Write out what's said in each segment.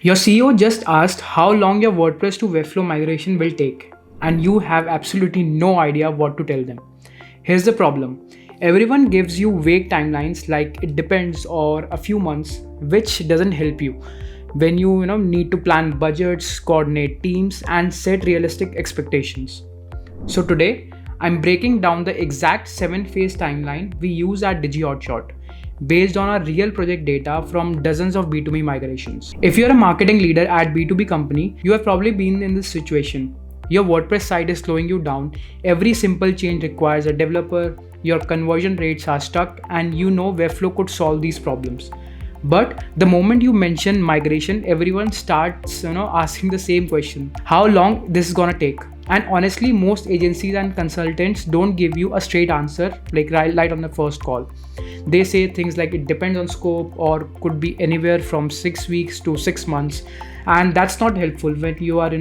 Your CEO just asked how long your WordPress to Webflow migration will take, and you have absolutely no idea what to tell them. Here's the problem. Everyone gives you vague timelines like it depends or a few months, which doesn't help you when you need to plan budgets, coordinate teams, and set realistic expectations. So today, I'm breaking down the exact 7-phase timeline we use at Digi Hotshot based on our real project data from dozens of B2B migrations. If you're a marketing leader at B2B company, you have probably been in this situation. Your WordPress site is slowing you down, every simple change requires a developer, your conversion rates are stuck, and Webflow could solve these problems. But the moment you mention migration, everyone starts asking the same question: how long this is gonna take? And honestly, most agencies and consultants don't give you a straight answer like right on the first call. They say things like it depends on scope or could be anywhere from 6 weeks to 6 months, and that's not helpful when you are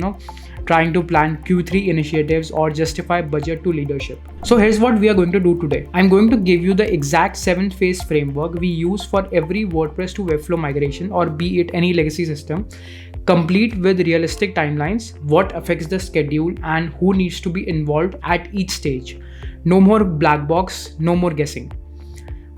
trying to plan Q3 initiatives or justify budget to leadership. So here's what we are going to do today. I'm going to give you the exact 7-phase framework we use for every WordPress to Webflow migration, or be it any legacy system, complete with realistic timelines, what affects the schedule, and who needs to be involved at each stage. No more black box, no more guessing.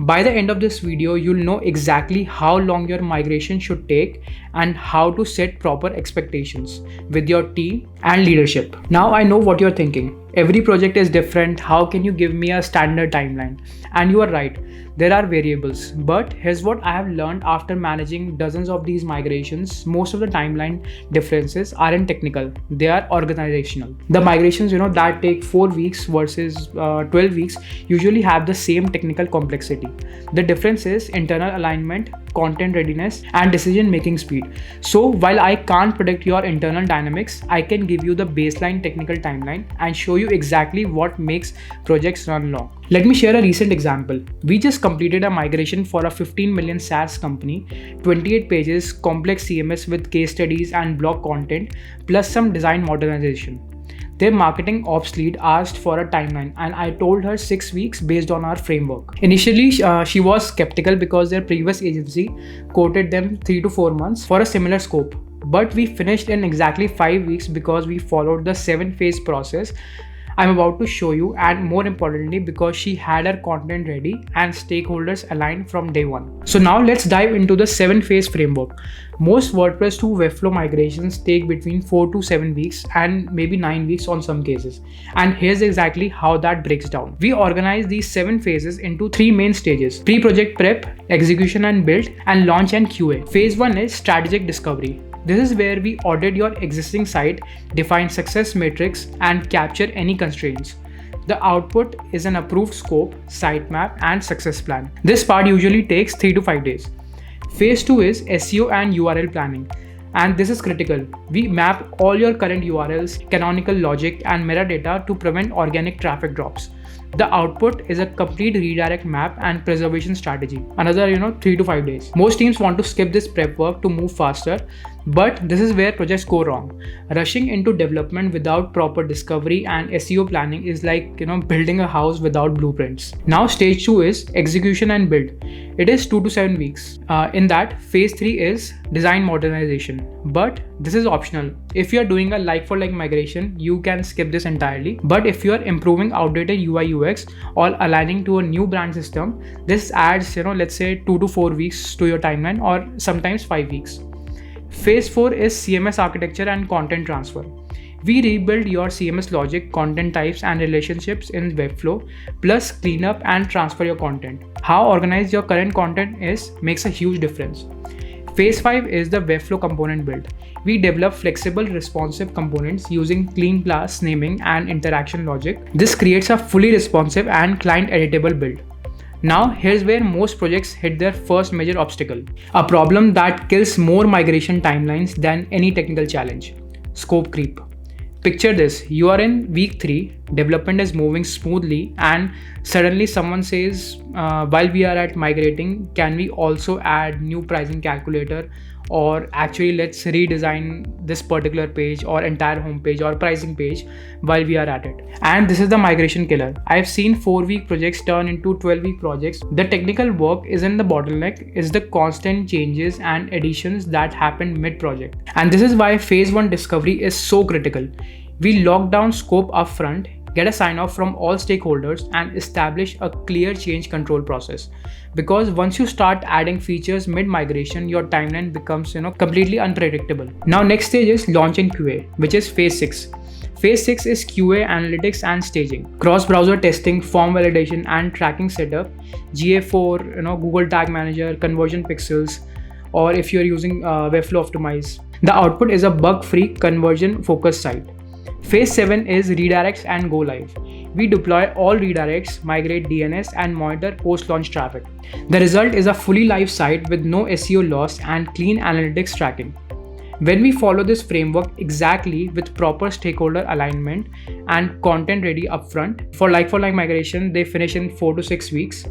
By the end of this video, you'll know exactly how long your migration should take and how to set proper expectations with your team and leadership. Now I know what you're thinking. Every project is different. How can you give me a standard timeline? And you are right, there are variables. But here's what I have learned after managing dozens of these migrations. Most of the timeline differences aren't technical, they are organizational. The migrations that take 4 weeks versus 12 weeks usually have the same technical complexity. The difference is internal alignment, content readiness, and decision making speed. So while I can't predict your internal dynamics, I can give you the baseline technical timeline and show you exactly what makes projects run long. Let me share a recent example. We just completed a migration for a 15 million SaaS company, 28 pages, complex CMS with case studies and blog content, plus some design modernization. Their marketing ops lead asked for a timeline, and I told her 6 weeks based on our framework. Initially, she was skeptical because their previous agency quoted them 3 to 4 months for a similar scope. But we finished in exactly 5 weeks because we followed the 7-phase process I'm about to show you, and more importantly because she had her content ready and stakeholders aligned from day one. So now let's dive into the 7-phase framework. Most WordPress to Webflow migrations take between 4 to 7 weeks and maybe 9 weeks on some cases. And here's exactly how that breaks down. We organize these 7 phases into 3 main stages: pre-project prep, execution and build, and launch and QA. Phase 1 is strategic discovery. This is where we audit your existing site, define success metrics, and capture any constraints. The output is an approved scope, sitemap, and success plan. This part usually takes 3 to 5 days. Phase 2 is SEO and URL planning. And this is critical. We map all your current URLs, canonical logic, and metadata to prevent organic traffic drops. The output is a complete redirect map and preservation strategy. Another 3 to 5 days. Most teams want to skip this prep work to move faster, but this is where projects go wrong. Rushing into development without proper discovery and SEO planning is like building a house without blueprints. Now stage 2 is execution and build. It is 2 to 7 weeks. In that, phase 3 is design modernization, but this is optional. If you are doing a like-for-like migration, you can skip this entirely. But if you are improving outdated UI UX or aligning to a new brand system, this adds let's say 2 to 4 weeks to your timeline, or sometimes 5 weeks. Phase 4 is CMS architecture and content transfer. We rebuild your CMS logic, content types, and relationships in Webflow, plus clean up and transfer your content. How organized your current content is makes a huge difference. Phase 5 is the Webflow component build. We develop flexible, responsive components using clean class naming and interaction logic. This creates a fully responsive and client editable build. Now, here's where most projects hit their first major obstacle, a problem that kills more migration timelines than any technical challenge: scope creep. Picture this, you are in week 3, development is moving smoothly, and suddenly someone says, while we are at migrating, can we also add new pricing calculator or actually let's redesign this particular page or entire homepage or pricing page while we are at it. And this is the migration killer. I've seen 4-week projects turn into 12-week projects. The technical work isn't the bottleneck, it's the constant changes and additions that happen mid-project. And this is why phase 1 discovery is so critical. We lock down scope upfront, get a sign off from all stakeholders, and establish a clear change control process. Because once you start adding features mid-migration, your timeline becomes completely unpredictable. Now next stage is launch in QA, which is phase 6. Phase 6 is QA analytics and staging, cross-browser testing, form validation and tracking setup, GA4, Google Tag Manager, conversion pixels, or if you're using Webflow optimize. The output is a bug-free conversion-focused site. Phase 7 is redirects and go live. We deploy all redirects, migrate DNS, and monitor post-launch traffic. The result is a fully live site with no SEO loss and clean analytics tracking. When we follow this framework exactly with proper stakeholder alignment and content ready upfront, for like migration, they finish in 4 to 6 weeks,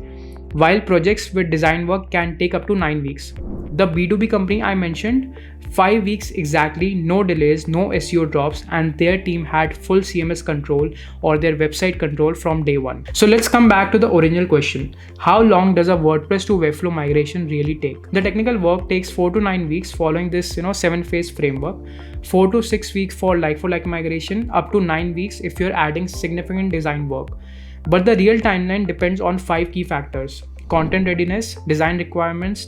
while projects with design work can take up to 9 weeks. The B2B company I mentioned, 5 weeks exactly, no delays, no SEO drops, and their team had full CMS control or their website control from day one. So let's come back to the original question. How long does a WordPress to Webflow migration really take? The technical work takes 4 to 9 weeks following this 7-phase framework, 4 to 6 weeks for like migration, up to 9 weeks if you're adding significant design work. But the real timeline depends on 5 key factors: content readiness, design requirements,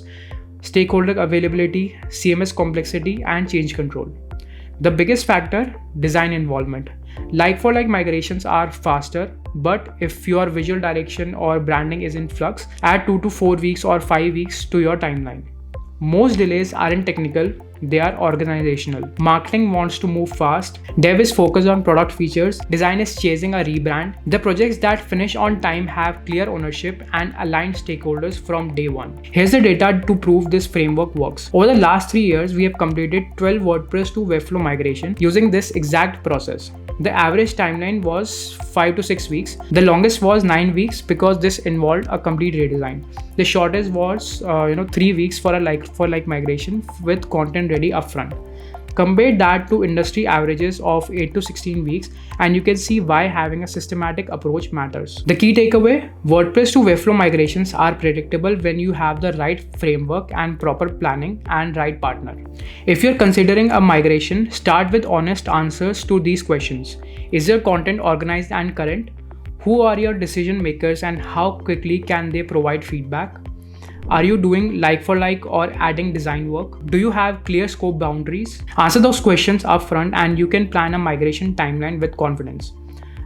stakeholder availability, CMS complexity, and change control. The biggest factor, design involvement. Like migrations are faster, but if your visual direction or branding is in flux, add 2 to 4 weeks or 5 weeks to your timeline. Most delays aren't technical, they are organizational. Marketing wants to move fast, dev is focused on product features, design is chasing a rebrand. The projects that finish on time have clear ownership and aligned stakeholders from day one. Here's the data to prove this framework works. Over the last 3 years, we have completed 12 WordPress to Webflow migration using this exact process. The average timeline was 5 to 6 weeks. The longest was 9 weeks because this involved a complete redesign. The shortest was 3 weeks for a like migration with content ready upfront. Compare that to industry averages of 8 to 16 weeks and you can see why having a systematic approach matters. The key takeaway: WordPress to Webflow migrations are predictable when you have the right framework and proper planning and right partner. If you're considering a migration, start with honest answers to these questions. Is your content organized and current? Who are your decision makers and how quickly can they provide feedback? Are you doing like or adding design work? Do you have clear scope boundaries? Answer those questions upfront and you can plan a migration timeline with confidence.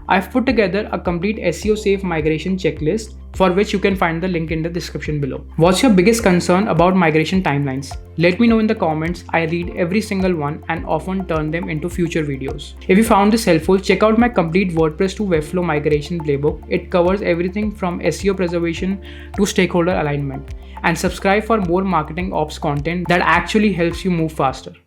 I've put together a complete SEO safe migration checklist for which you can find the link in the description below. What's your biggest concern about migration timelines? Let me know in the comments. I read every single one and often turn them into future videos. If you found this helpful, check out my complete WordPress to Webflow migration playbook. It covers everything from SEO preservation to stakeholder alignment. And subscribe for more marketing ops content that actually helps you move faster.